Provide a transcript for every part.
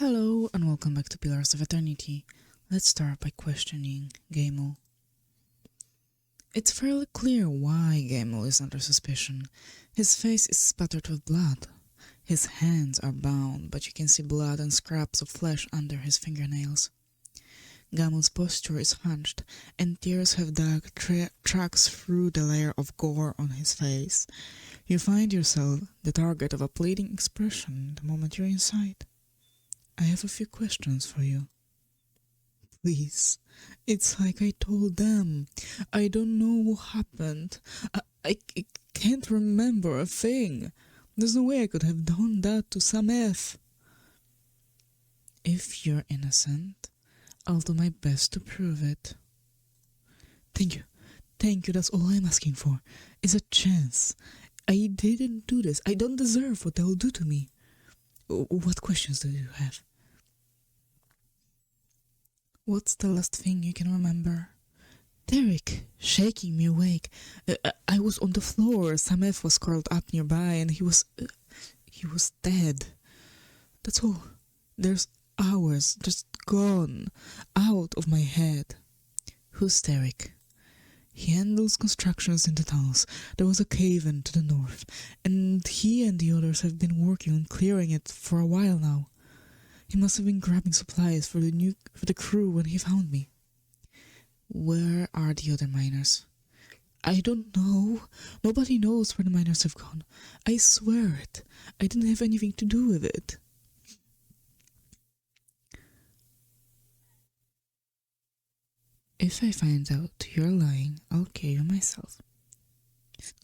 Hello and welcome back to Pillars of Eternity. Let's start by questioning Gamel. It's fairly clear why Gamel is under suspicion. His face is spattered with blood. His hands are bound, but you can see blood and scraps of flesh under his fingernails. Gamel's posture is hunched, and tears have dug tracks through the layer of gore on his face. You find yourself the target of a pleading expression the moment you're inside. I have a few questions for you. Please, it's like I told them. I don't know what happened. I can't remember a thing. There's no way I could have done that to Sameth. If you're innocent, I'll do my best to prove it. Thank you, that's all I'm asking for, is a chance. I didn't do this. I don't deserve what they'll do to me. What questions do you have? What's the last thing you can remember? Derek, shaking me awake. I was on the floor. Sameth was curled up nearby and he was dead. That's all. There's hours just gone out of my head. Who's Derek? He handles constructions in the tunnels. There was a cave-in to the north, and he and the others have been working on clearing it for a while now. He must have been grabbing supplies for the crew when he found me. Where are the other miners? I don't know. Nobody knows where the miners have gone. I swear it. I didn't have anything to do with it. If I find out you're lying, I'll kill you myself.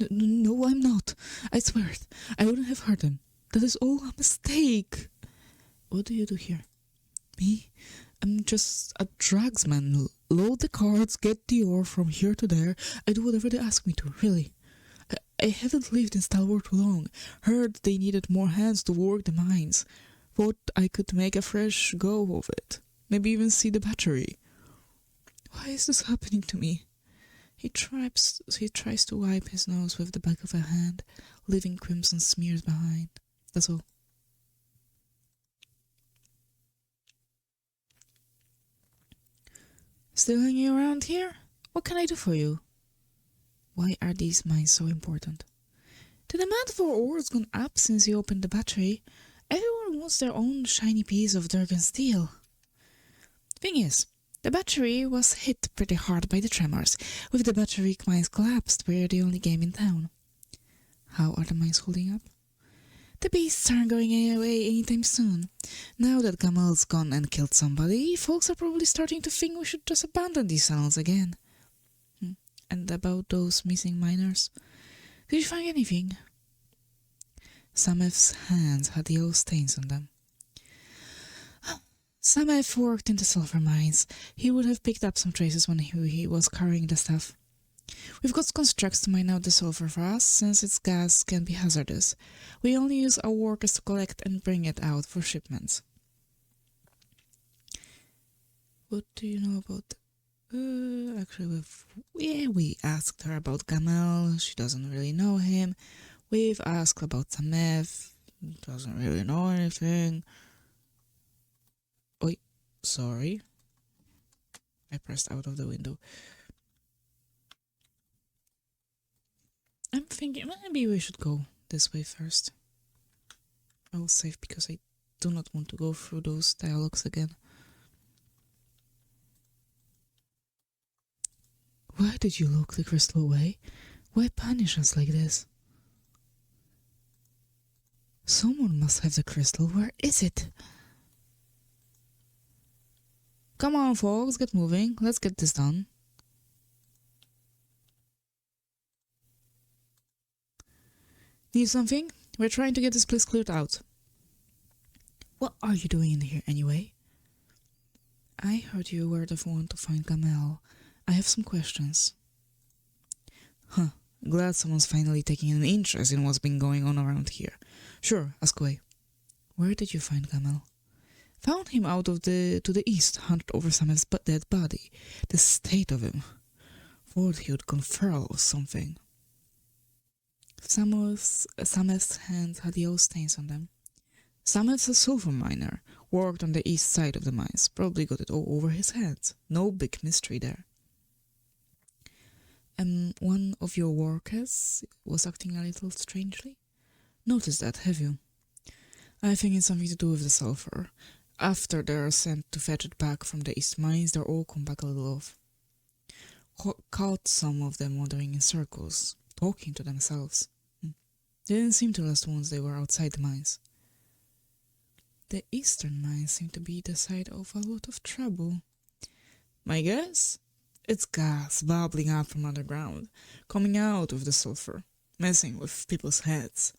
No, I'm not. I swear it. I wouldn't have hurt him. That is all a mistake. What do you do here? Me? I'm just a dragsman. Load the carts, get the ore from here to there. I do whatever they ask me to, really. I haven't lived in Stalwart long. Heard they needed more hands to work the mines. Thought I could make a fresh go of it. Maybe even see the battery. Why is this happening to me? He tries to wipe his nose with the back of a hand, leaving crimson smears behind. That's all. Still hanging around here? What can I do for you? Why are these mines so important? The demand for ore has gone up since you opened the battery. Everyone wants their own shiny piece of Durgan steel. Thing is, the battery was hit pretty hard by the tremors. With the battery mines collapsed, we're the only game in town. How are the mines holding up? The beasts aren't going away anytime soon. Now that Gamel's gone and killed somebody, folks are probably starting to think we should just abandon these tunnels again. And about those missing miners? Did you find anything? Sameth's hands had yellow stains on them. Sameth worked in the sulfur mines. He would have picked up some traces when he was carrying the stuff. We've got constructs to mine out the sulfur for us, since its gas can be hazardous. We only use our workers to collect and bring it out for shipments. What do you know about... Actually, we asked her about Gamel. She doesn't really know him. We've asked about Sameth. Doesn't really know anything. Oi, sorry. I pressed out of the window. I'm thinking maybe we should go this way first. I will save because I do not want to go through those dialogues again. Why did you lock the crystal away? Why punish us like this? Someone must have the crystal. Where is it? Come on, folks, get moving. Let's get this done. Need something? We're trying to get this place cleared out. What are you doing in here anyway? I heard you were the one to find Gamel. I have some questions. Glad someone's finally taking an interest in what's been going on around here. Sure, ask away. Where did you find Gamel? Found him to the east, hunched over Sameth's dead body. The state of him. Thought he would gone feral or something. Sameth's hands had yellow stains on them. Sameth's a sulfur miner. Worked on the east side of the mines. Probably got it all over his head. No big mystery there. One of your workers was acting a little strangely? Noticed that, have you? I think it's something to do with the sulfur. After they're sent to fetch it back from the east mines, they're all come back a little off. Caught some of them wandering in circles, talking to themselves. They didn't seem to last once they were outside the mines. The eastern mines seem to be the site of a lot of trouble. My guess? It's gas bubbling up from underground, coming out of the sulfur, messing with people's heads.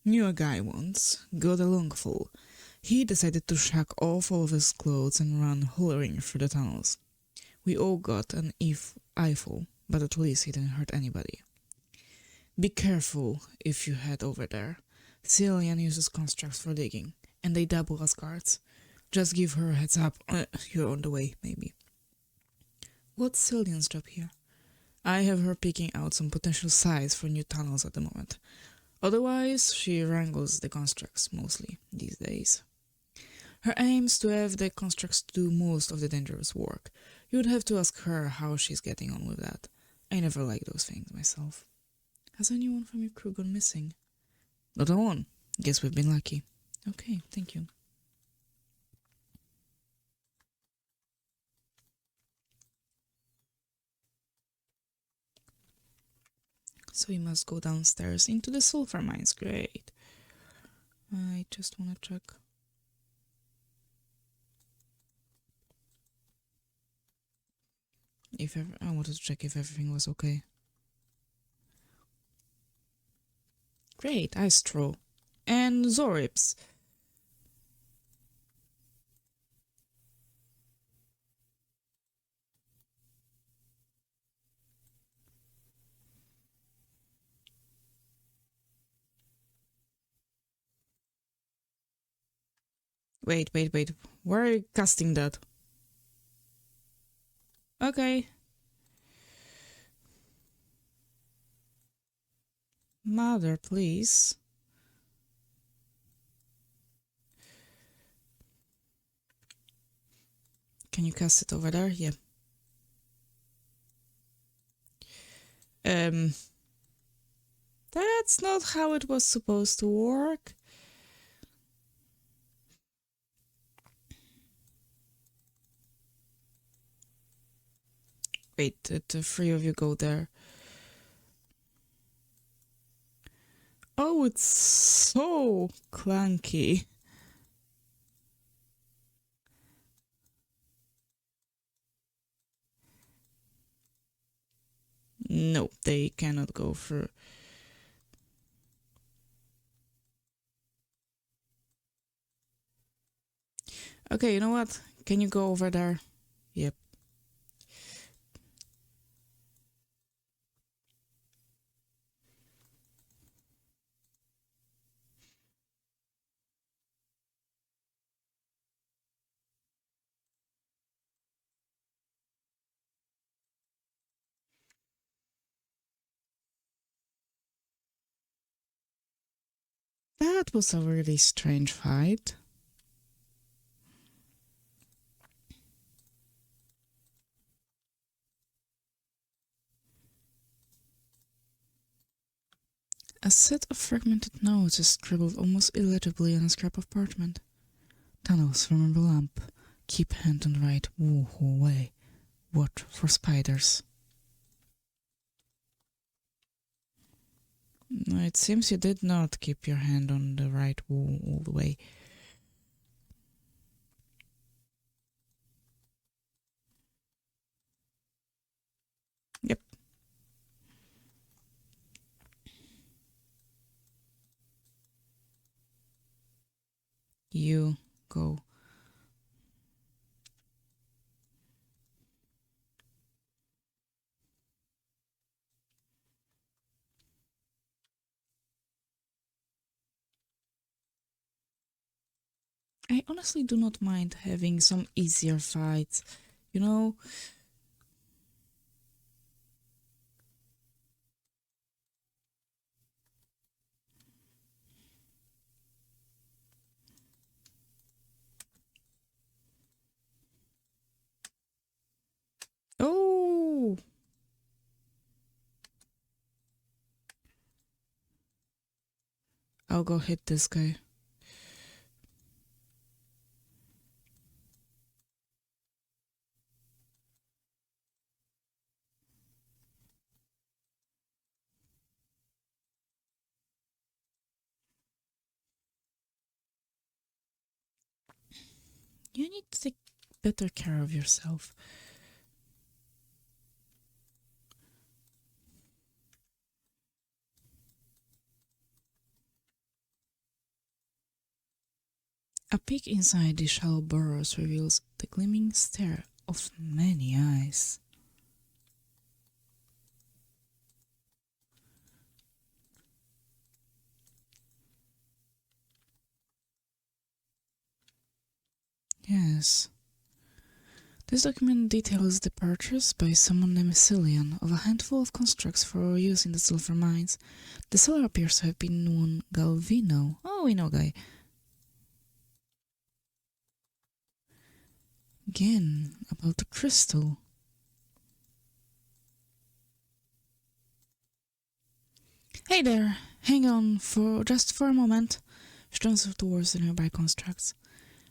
Knew a guy once, got a lungful. He decided to shuck off all of his clothes and run hollering through the tunnels. We all got an eyeful, but at least he didn't hurt anybody. Be careful if you head over there. Cillian uses constructs for digging, and they double as guards. Just give her a heads up, you're on the way, maybe. What's Cillian's job here? I have her picking out some potential sites for new tunnels at the moment. Otherwise, she wrangles the constructs, mostly, these days. Her aim's to have the constructs do most of the dangerous work. You would have to ask her how she's getting on with that. I never liked those things myself. Has anyone from your crew gone missing? Not a one. Guess we've been lucky. Okay, thank you. So we must go downstairs into the sulfur mines. Great. I just want to check. I wanted to check if everything was okay. Great, ice straw. And Zorips. Wait. Where are you casting that? Okay. Mother, please. Can you cast it over there? Yeah. That's not how it was supposed to work. Wait, the three of you go there. Oh, it's so clunky. No, they cannot go through. Okay, you know what? Can you go over there? Yep. That was a really strange fight. A set of fragmented notes is scribbled almost illegibly on a scrap of parchment. Tunnels, remember lamp. Keep hand on right way. Watch for spiders. No, it seems you did not keep your hand on the right wall all the way. Yep. You go. I honestly do not mind having some easier fights, you know? I'll go hit this guy. You need to take better care of yourself. A peek inside the shallow burrows reveals the gleaming stare of many eyes. Yes. This document details the purchase by someone named Cillian of a handful of constructs for use in the silver mines. The seller appears to have been one Galvino. Oh, we know guy. Again, about the crystal. Hey there, hang on for just for a moment. She turns towards the nearby constructs.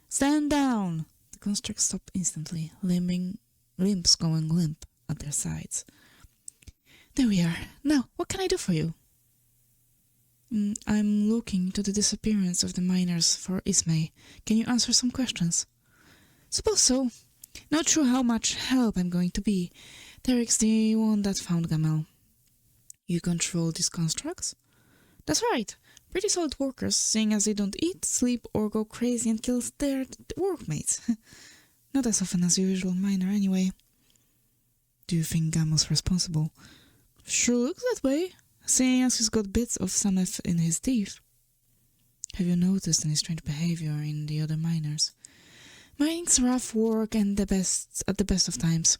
Stand down! The constructs stop instantly, limbs going limp at their sides. There we are. Now, what can I do for you? I'm looking into the disappearance of the miners for Ismay. Can you answer some questions? Suppose so. Not sure how much help I'm going to be. Derek's the one that found Gamel. You control these constructs? That's right. Pretty solid workers, seeing as they don't eat, sleep, or go crazy and kill their workmates. Not as often as your usual miner, anyway. Do you think Gamel's responsible? Sure looks that way, seeing as he's got bits of Sameth in his teeth. Have you noticed any strange behavior in the other miners? Mining's rough work and at the best of times.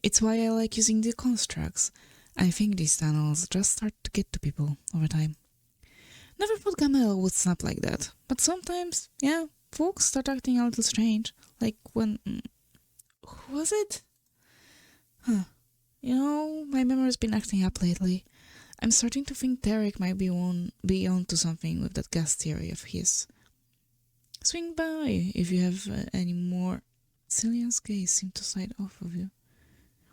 It's why I like using the constructs. I think these tunnels just start to get to people over time. Never thought Gamel would snap like that, but sometimes, yeah, folks start acting a little strange. Like when... who was it? Huh. You know, my memory's been acting up lately. I'm starting to think Derek might be onto something with that gas theory of his. Swing by if you have any more. Cillian's gaze seemed to slide off of you.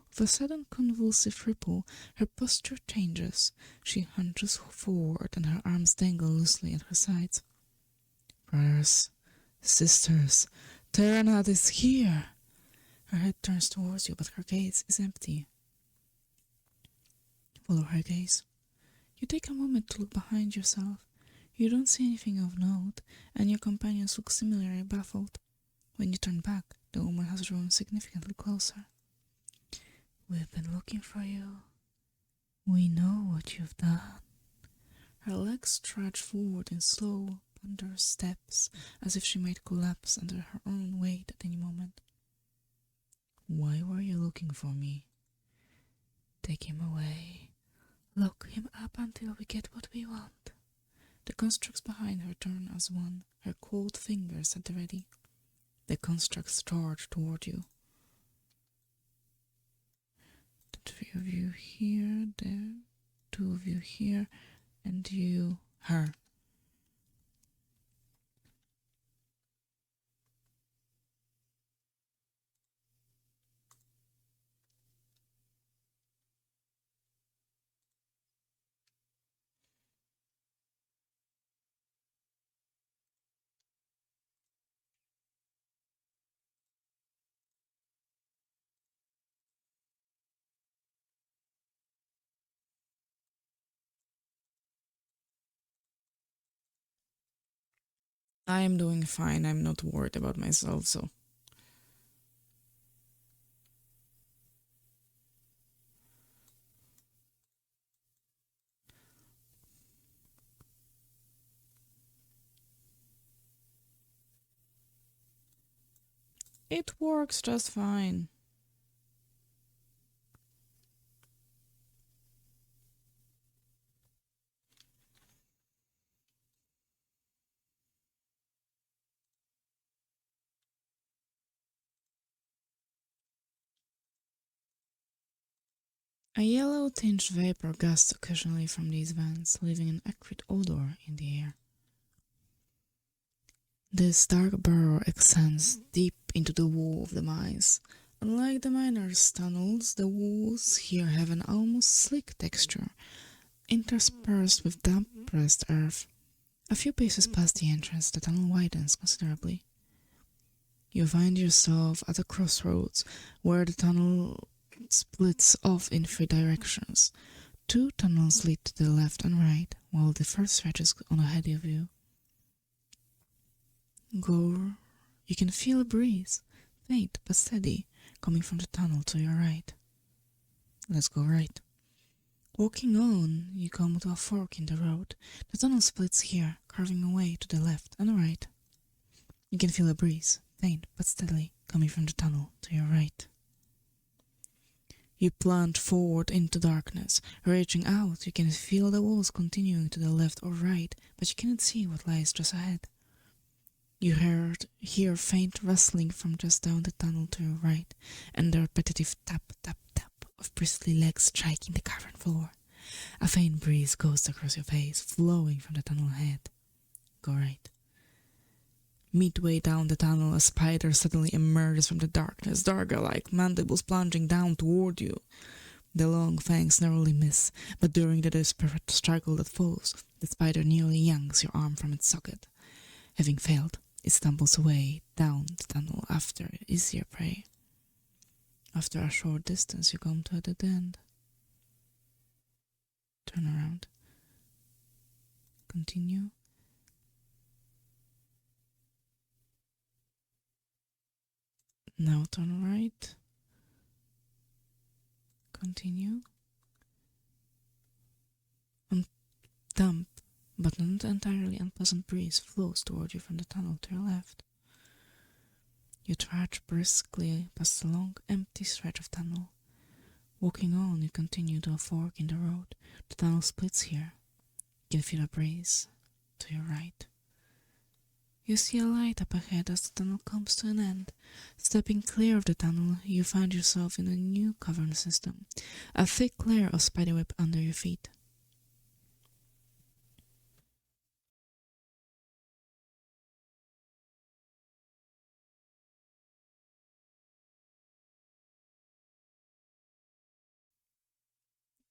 With a sudden convulsive ripple, her posture changes. She hunches forward and her arms dangle loosely at her sides. Brothers, sisters, Terranat is here! Her head turns towards you, but her gaze is empty. Follow her gaze. You take a moment to look behind yourself. You don't see anything of note, and your companions look similarly baffled. When you turn back, the woman has drawn significantly closer. We've been looking for you. We know what you've done. Her legs stretch forward in slow, ponderous steps, as if she might collapse under her own weight at any moment. Why were you looking for me? Take him away. Lock him up until we get what we want. The constructs behind her turn as one, her cold fingers at the ready. The constructs charge toward you. The three of you here, there, two of you here, and you, her. I am doing fine. I'm not worried about myself, so. It works just fine. A yellow-tinged vapor gusts occasionally from these vents, leaving an acrid odor in the air. This dark burrow extends deep into the wall of the mines. Unlike the miners' tunnels, the walls here have an almost slick texture, interspersed with damp pressed earth. A few paces past the entrance, the tunnel widens considerably. You find yourself at a crossroads where the tunnel splits off in three directions. Two tunnels lead to the left and right, while the first stretches on ahead of you. You can feel a breeze, faint but steady, coming from the tunnel to your right. Let's go right. Walking on, you come to a fork in the road. The tunnel splits here, carving away to the left and right. You can feel a breeze, faint but steadily, coming from the tunnel to your right. You plunge forward into darkness. Reaching out, you can feel the walls continuing to the left or right, but you cannot see what lies just ahead. You hear faint rustling from just down the tunnel to your right, and the repetitive tap, tap, tap of bristly legs striking the cavern floor. A faint breeze goes across your face, flowing from the tunnel ahead. Go right. Midway down the tunnel, a spider suddenly emerges from the darkness, darker-like mandibles plunging down toward you. The long fangs narrowly miss, but during the desperate struggle that follows, the spider nearly yanks your arm from its socket. Having failed, it stumbles away down the tunnel after easier prey. After a short distance, you come to a dead end. Turn around. Continue. Now turn right. Continue. A damp but not entirely unpleasant breeze flows toward you from the tunnel to your left. You trudge briskly past a long, empty stretch of tunnel. Walking on, you continue to a fork in the road. The tunnel splits here. You can feel a breeze to your right. You see a light up ahead as the tunnel comes to an end. Stepping clear of the tunnel, you find yourself in a new cavern system, a thick layer of spiderweb under your feet.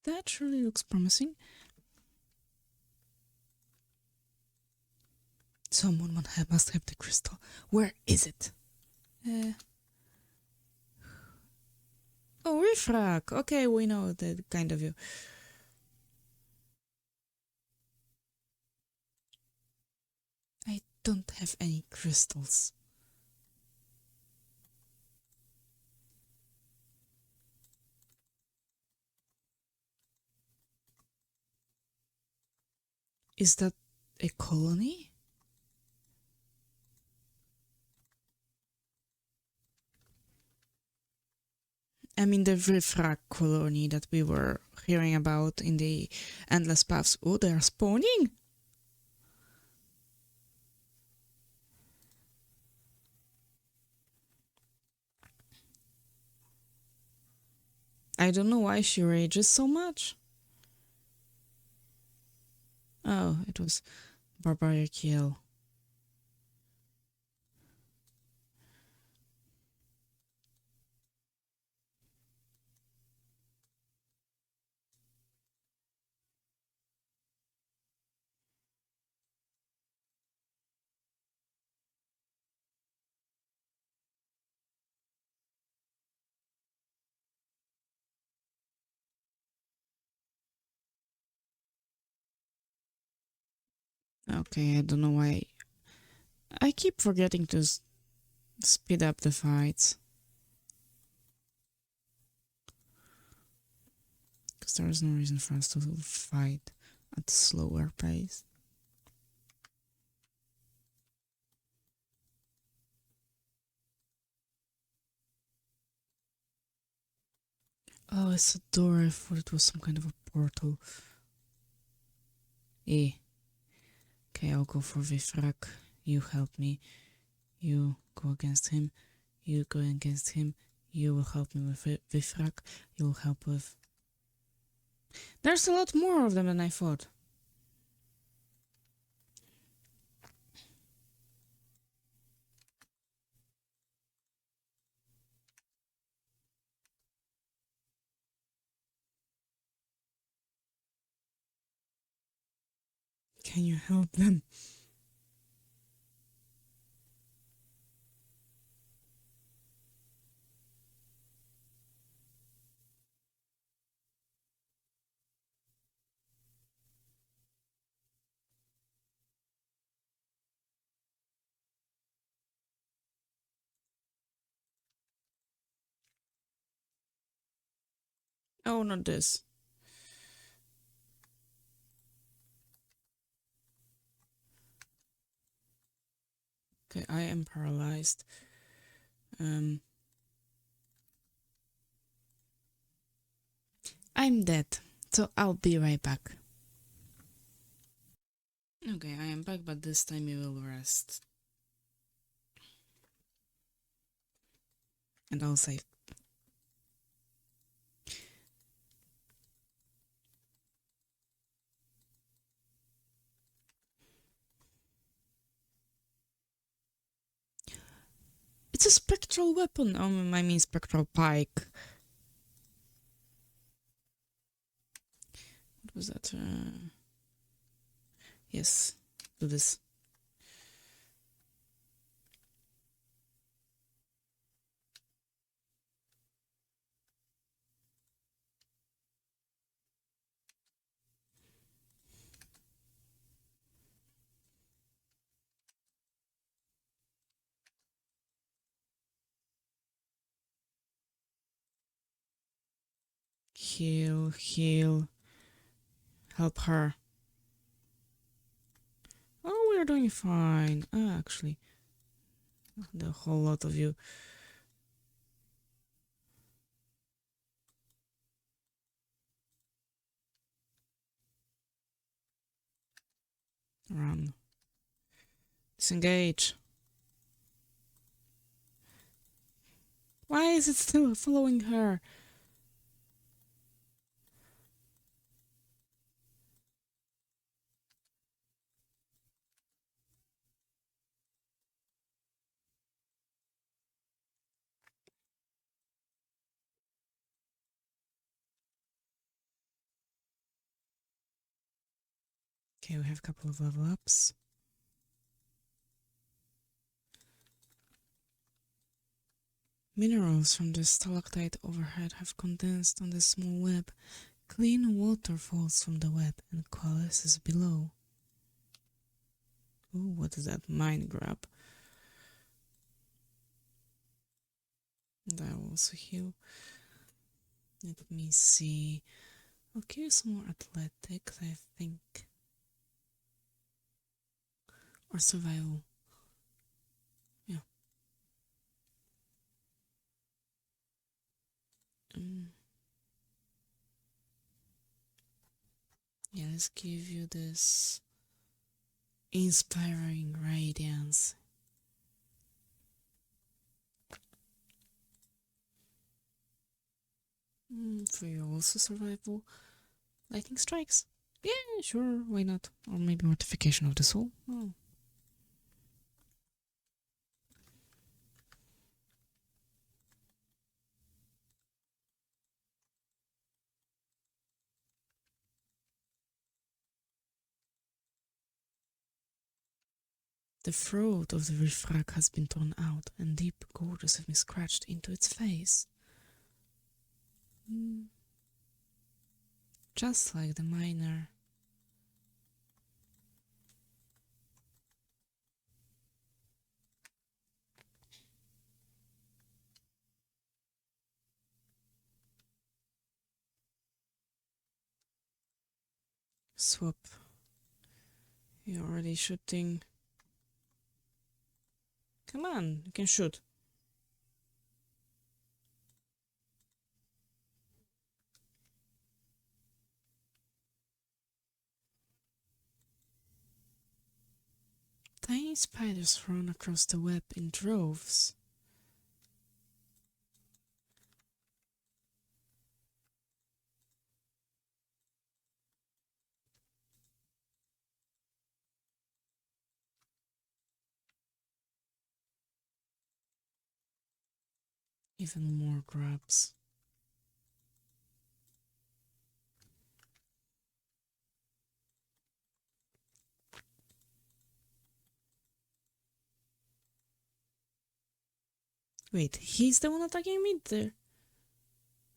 That surely looks promising. Someone must have the crystal. Where is it? Oh, refrag. Okay, we know that kind of view. I don't have any crystals. Is that a colony? I mean the refrag colony that we were hearing about in the Endless Paths. Oh, they're spawning? I don't know why she rages so much. Oh, it was barbaric yell. Okay, I don't know why. I keep forgetting to speed up the fights. Because there is no reason for us to fight at a slower pace. Oh, it's a door. I thought it was some kind of a portal. Eh. Okay, I'll go for Vifrak. You help me. You go against him. You go against him. You will help me with Vifrak. You'll help with... There's a lot more of them than I thought. Can you help them? Oh, not this. Okay, I am paralyzed. I'm dead, so I'll be right back. Okay, I am back, but this time you will rest. And I'll save. It's a spectral weapon. Oh, I mean spectral pike. What was that? Yes, do this. Heal, heal. Help her. Oh, we're doing fine. Actually, the whole lot of you. Run. Disengage. Why is it still following her? Okay, we have a couple of level ups. Minerals from the stalactite overhead have condensed on the small web. Clean water falls from the web and coalesces below. Ooh, what is that? Mine grab. That will also heal. Let me see. Okay, some more athletics, I think. Or survival. Yeah. Yeah, let's give you this inspiring radiance. For you also survival. Lightning strikes. Yeah, sure, why not? Or maybe mortification of the soul. Oh. The throat of the refract has been torn out, and deep gorges have been scratched into its face. Just like the miner. Swap. You're already shooting. Come on, you can shoot. Tiny spiders run across the web in droves. Even more grubs. Wait, he's the one attacking me there.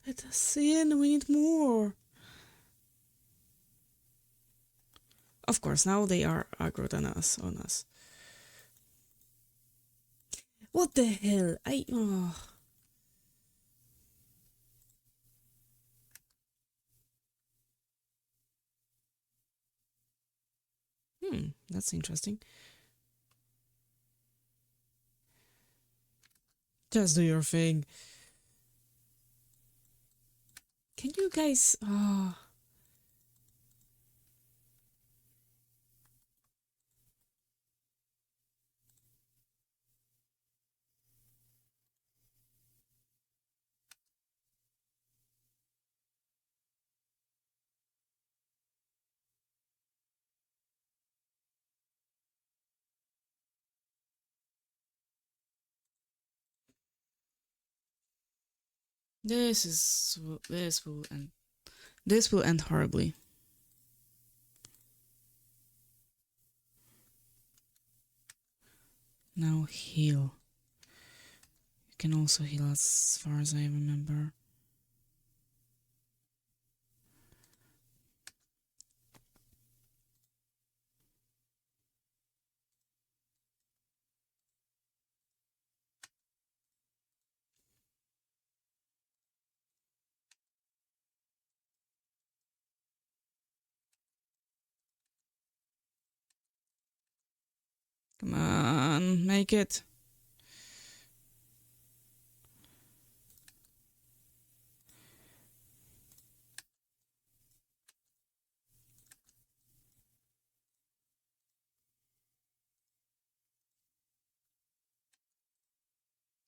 Let us in, we need more. Of course, now they are aggroed on us. What the hell? That's interesting. Just do your thing. Can you guys... This will end. This will end horribly. Now heal. You can also heal as far as I remember. Come on, make it.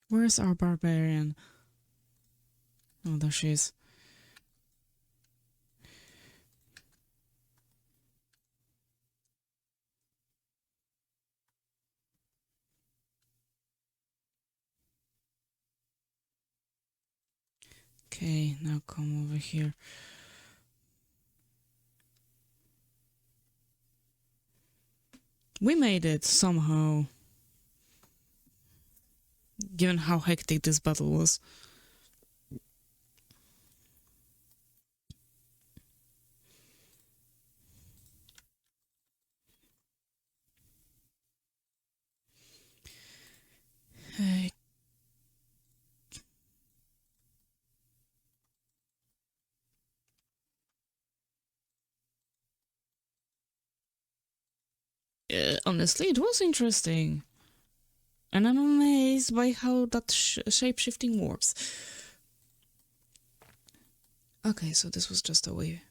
Where's our barbarian? Oh, there she is. Okay, now come over here. We made it somehow. Given how hectic this battle was. Hey. Honestly, it was interesting. And I'm amazed by how that shape-shifting works. Okay, so this was just a way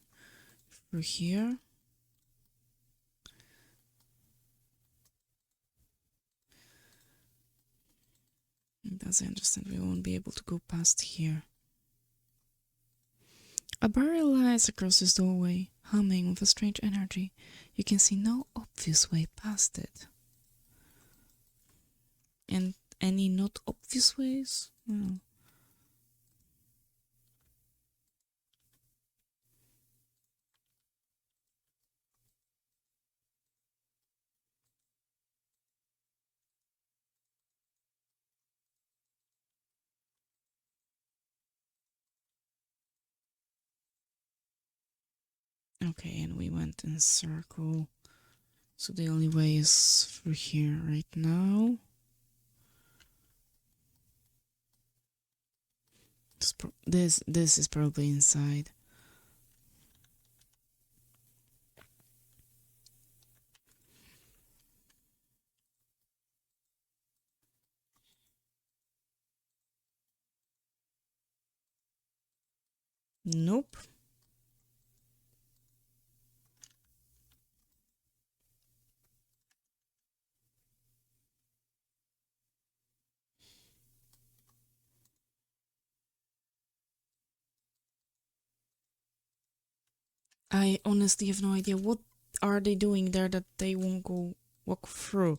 through here. As I understand, we won't be able to go past here. A barrier lies across this doorway, humming with a strange energy. You can see no obvious way past it. And any not obvious ways? No. Okay, and we went in a circle. So the only way is through here right now. This is probably inside. Nope. I honestly have no idea what are they doing there that they won't go walk through.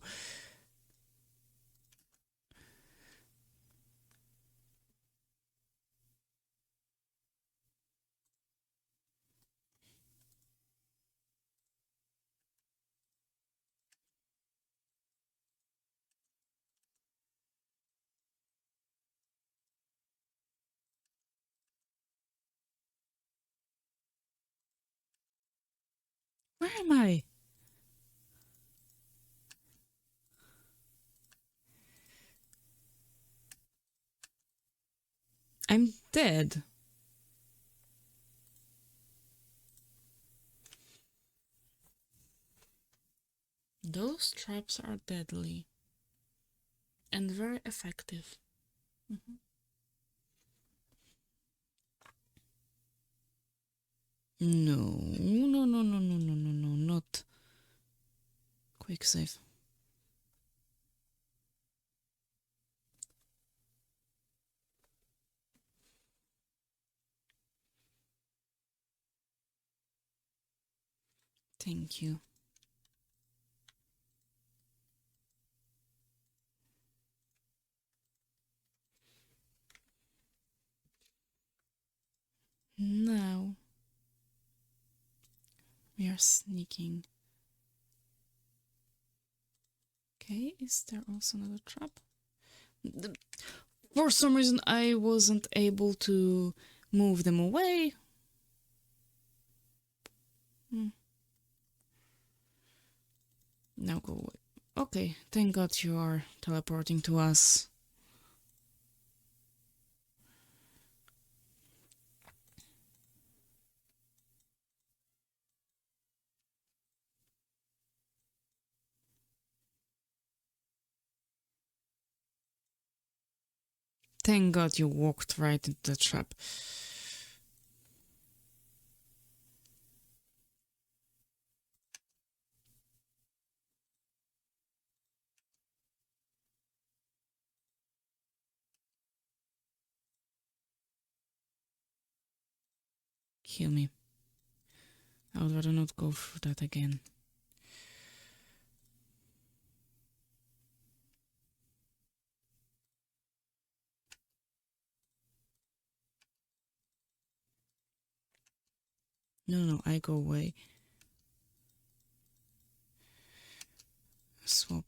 Where am I? I'm dead. Those traps are deadly and very effective. Mhm. No, no, no, no, no, no, no, no, not quick save. Thank you. Now we are sneaking. Okay, is there also another trap? For some reason, I wasn't able to move them away. Hmm. Now go away. Okay, thank God you are teleporting to us. Thank God you walked right into the trap. Kill me. I would rather not go through that again. No, no, I go away. Swap.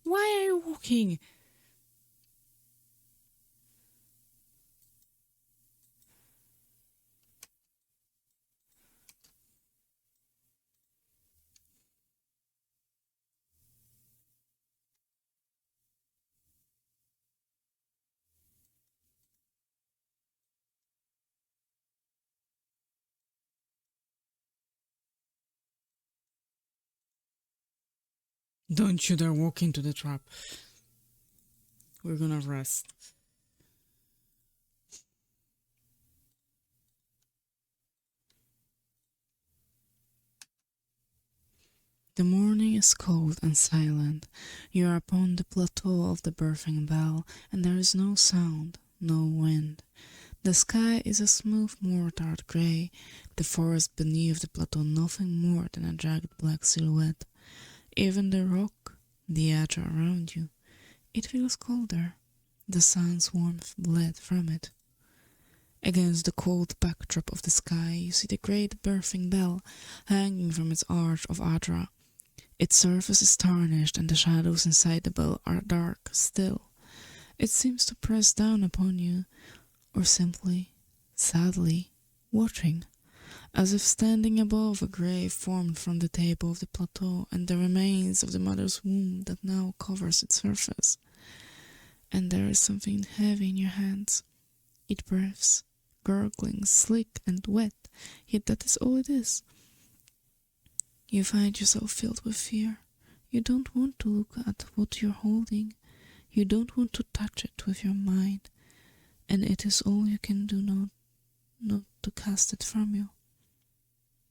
Why are you walking? Don't you dare walk into the trap. We're gonna rest. The morning is cold and silent. You are upon the plateau of the birthing bell, and there is no sound, no wind. The sky is a smooth mortared grey, the forest beneath the plateau nothing more than a jagged black silhouette. Even the rock, the edge around you, it feels colder. The sun's warmth bled from it. Against the cold backdrop of the sky, you see the great birthing bell hanging from its arch of Adra. Its surface is tarnished, and the shadows inside the bell are dark still. It seems to press down upon you, or simply, sadly, watching, as if standing above a grave formed from the table of the plateau and the remains of the mother's womb that now covers its surface. And there is something heavy in your hands. It breathes, gurgling, slick and wet, yet that is all it is. You find yourself filled with fear. You don't want to look at what you're holding. You don't want to touch it with your mind. And it is all you can do not to cast it from you.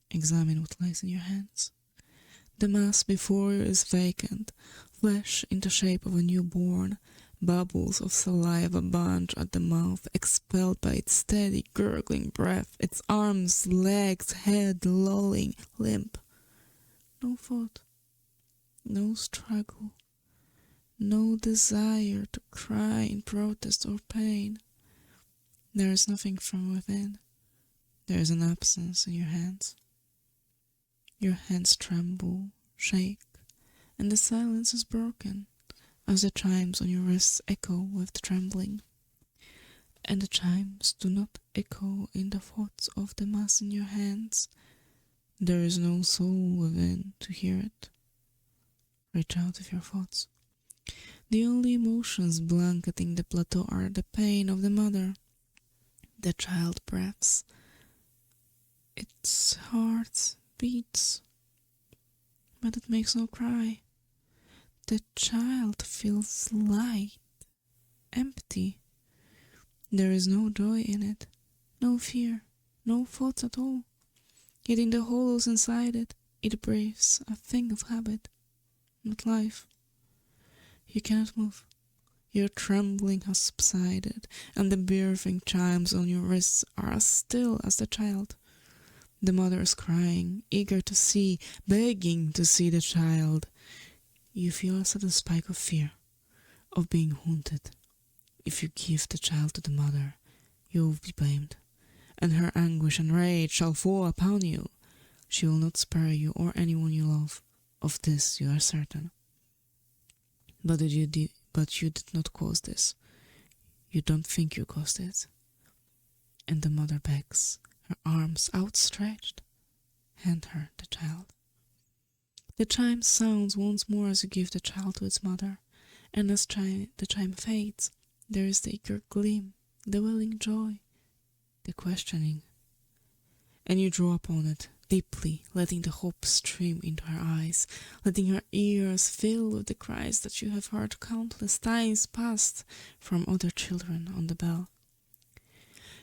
Examine what lies in your hands. The mass before you is vacant, flesh in the shape of a newborn, bubbles of saliva bunch at the mouth, expelled by its steady, gurgling breath, its arms, legs, head lolling, limp. No thought, no struggle, no desire to cry in protest or pain. There is nothing from within. There is an absence in your hands. Your hands tremble, shake, and the silence is broken as the chimes on your wrists echo with the trembling. and the chimes do not echo in the thoughts of the mass in your hands. There is no soul within to hear it. Reach out with your thoughts. The only emotions blanketing the plateau are the pain of the mother. The child breathes. Its heart beats, but it makes no cry. The child feels light, empty. There is no joy in it, no fear, no thoughts at all. Yet in the hollows inside it, it breathes a thing of habit, not life. You cannot move. Your trembling has subsided, and the birthing chimes on your wrists are as still as the child. The mother is crying, eager to see, begging to see the child. You feel a sudden spike of fear, of being haunted. If you give the child to the mother, you will be blamed, and her anguish and rage shall fall upon you. She will not spare you or anyone you love. Of this you are certain. But you did not cause this. You don't think you caused it. And the mother begs, her arms outstretched. Hand her the child. The chime sounds once more as you give the child to its mother, and as the chime fades, there is the eager gleam, the willing joy, the questioning. And you draw upon it deeply, letting the hope stream into her eyes, letting her ears fill with the cries that you have heard countless times past from other children on the bell.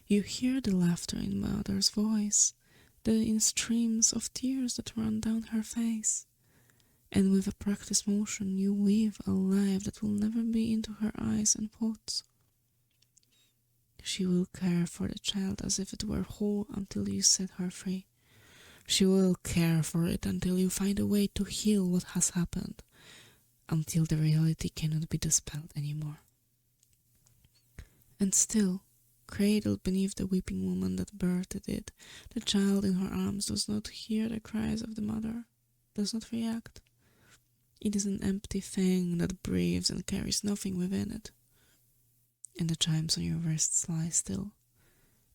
You hear the laughter in mother's voice, in streams of tears that run down her face, and with a practiced motion you weave a life that will never be into her eyes and thoughts. She will care for the child as if it were whole until you set her free. She will care for it until you find a way to heal what has happened, until the reality cannot be dispelled anymore. And still, cradled beneath the weeping woman that birthed it, the child in her arms does not hear the cries of the mother, does not react. It is an empty thing that breathes and carries nothing within it. And the chimes on your wrists lie still.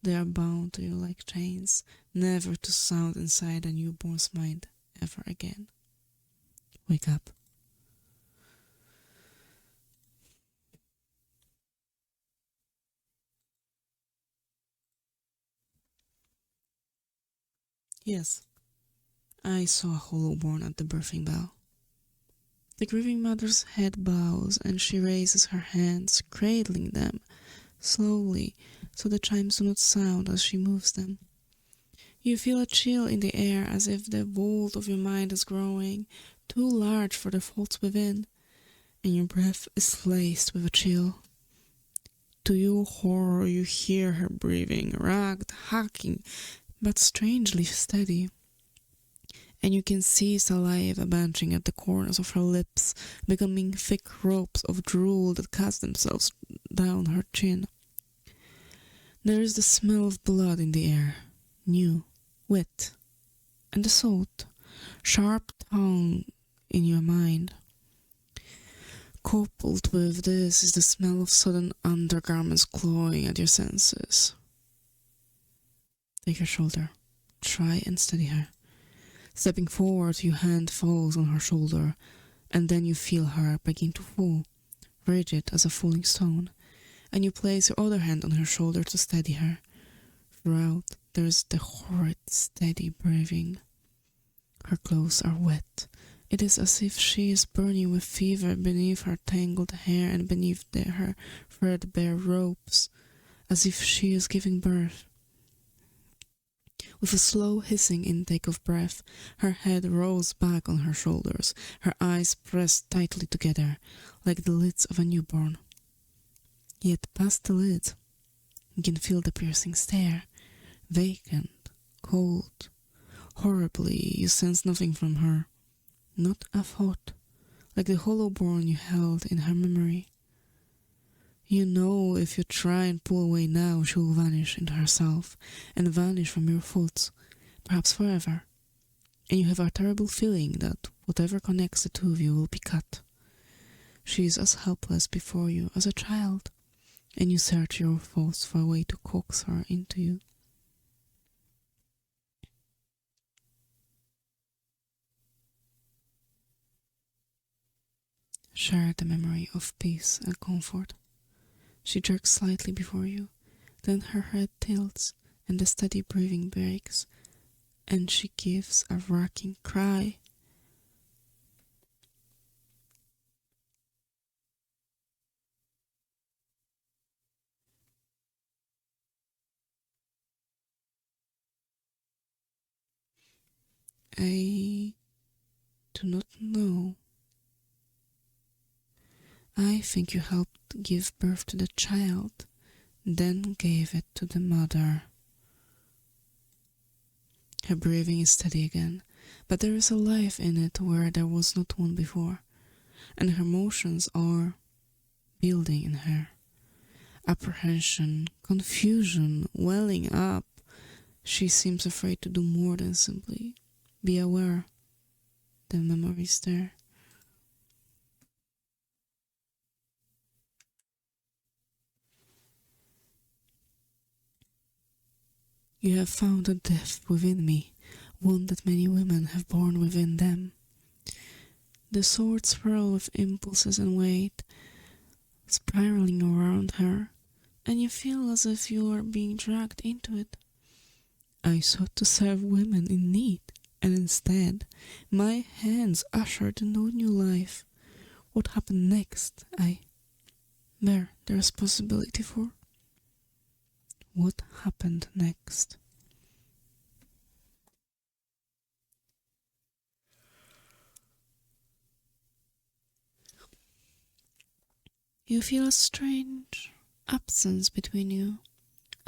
They are bound to you like chains, never to sound inside a newborn's mind ever again. Wake up. Yes, I saw a hollow born at the birthing bell. The grieving mother's head bows and she raises her hands, cradling them slowly so the chimes do not sound as she moves them. You feel a chill in the air as if the vault of your mind is growing, too large for the thoughts within, and your breath is laced with a chill. To your horror you hear her breathing, ragged, hacking, but strangely steady. And you can see saliva bunching at the corners of her lips, becoming thick ropes of drool that cast themselves down her chin. There is the smell of blood in the air, new, wet, and the salt, sharp tongue in your mind. Coupled with this is the smell of sodden undergarments clawing at your senses. Take her shoulder. Try and steady her. Stepping forward, your hand falls on her shoulder, and then you feel her begin to fall, rigid as a falling stone, and you place your other hand on her shoulder to steady her. Throughout, there is the horrid, steady breathing. Her clothes are wet. It is as if she is burning with fever beneath her tangled hair and beneath her threadbare robes, as if she is giving birth. With a slow hissing intake of breath, her head rolls back on her shoulders, her eyes pressed tightly together, like the lids of a newborn. Yet past the lids, you can feel the piercing stare, vacant, cold. Horribly, you sense nothing from her, not a thought, like the hollow bone you held in her memory. You know if you try and pull away now, she will vanish into herself, and vanish from your thoughts, perhaps forever. And you have a terrible feeling that whatever connects the two of you will be cut. She is as helpless before you as a child, and you search your thoughts for a way to coax her into you. Share the memory of peace and comfort. She jerks slightly before you, then her head tilts and the steady breathing breaks, and she gives a racking cry. I do not know. I think you helped give birth to the child, then gave it to the mother. Her breathing is steady again, but there is a life in it where there was not one before, and her emotions are building in her. Apprehension, confusion, welling up. She seems afraid to do more than simply be aware. The memory is there. You have found a depth within me, one that many women have borne within them. The sword swirl with impulses and weight, spiraling around her, and you feel as if you are being dragged into it. I sought to serve women in need, and instead, my hands ushered no new life. What happened next, I bear the responsibility for. What happened next? You feel a strange absence between you,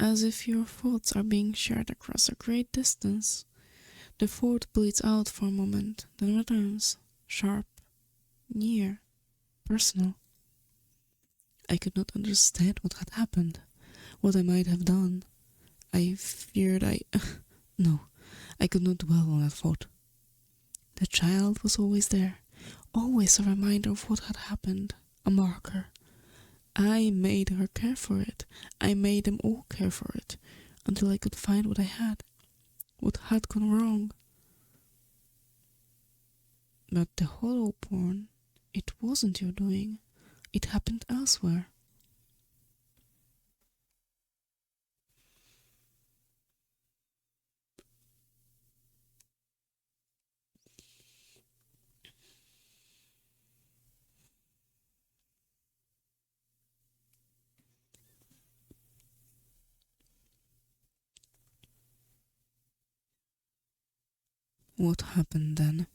as if your thoughts are being shared across a great distance. The thought bleeds out for a moment, then returns, sharp, near, personal. I could not understand what had happened, what I might have done. I feared no, I could not dwell on that thought. The child was always there, always a reminder of what had happened, a marker. I made her care for it. I made them all care for it, until I could find what what had gone wrong. But the hollow porn, it wasn't your doing. It happened elsewhere. What happened then?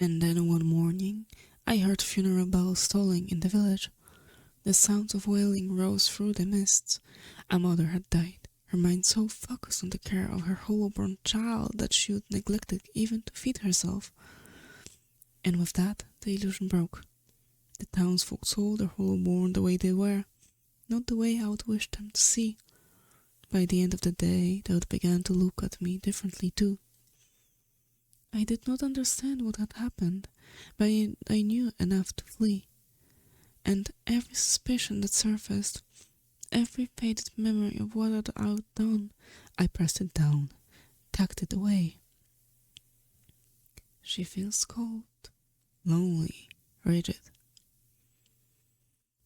And then one morning, I heard funeral bells tolling in the village. The sounds of wailing rose through the mists. A mother had died, her mind so focused on the care of her hollow-born child that she had neglected even to feed herself. And with that, the illusion broke. The townsfolk saw their hollow-born the way they were, not the way I would wish them to see. By the end of the day, they had begun to look at me differently too. I did not understand what had happened, but I knew enough to flee. And every suspicion that surfaced, every faded memory of what I had done, I pressed it down, tucked it away. She feels cold, lonely, rigid.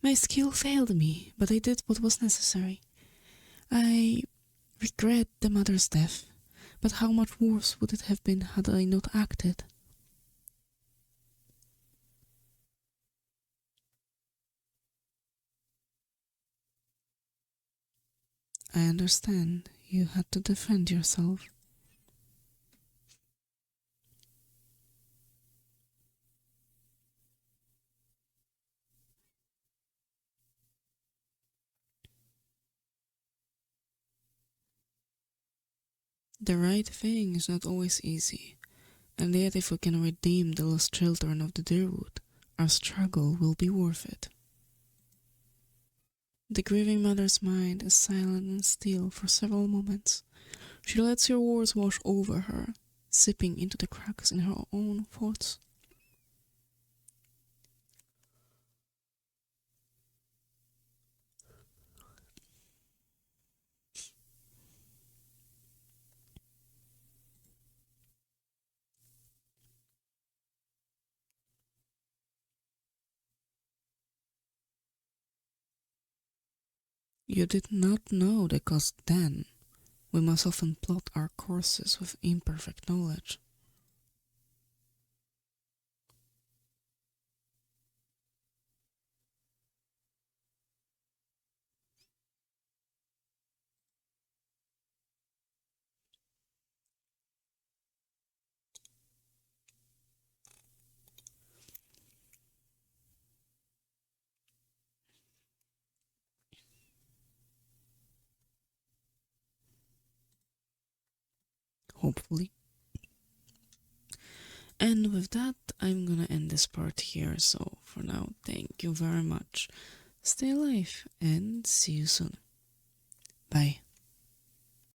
My skill failed me, but I did what was necessary. I regret the mother's death, but how much worse would it have been had I not acted? I understand you had to defend yourself. The right thing is not always easy, and yet if we can redeem the lost children of the Deerwood, our struggle will be worth it. The grieving mother's mind is silent and still for several moments. She lets her words wash over her, seeping into the cracks in her own thoughts. You did not know the cost then. We must often plot our courses with imperfect knowledge. Hopefully. And with that, I'm gonna end this part here. So for now, thank you very much. Stay alive and see you soon. Bye.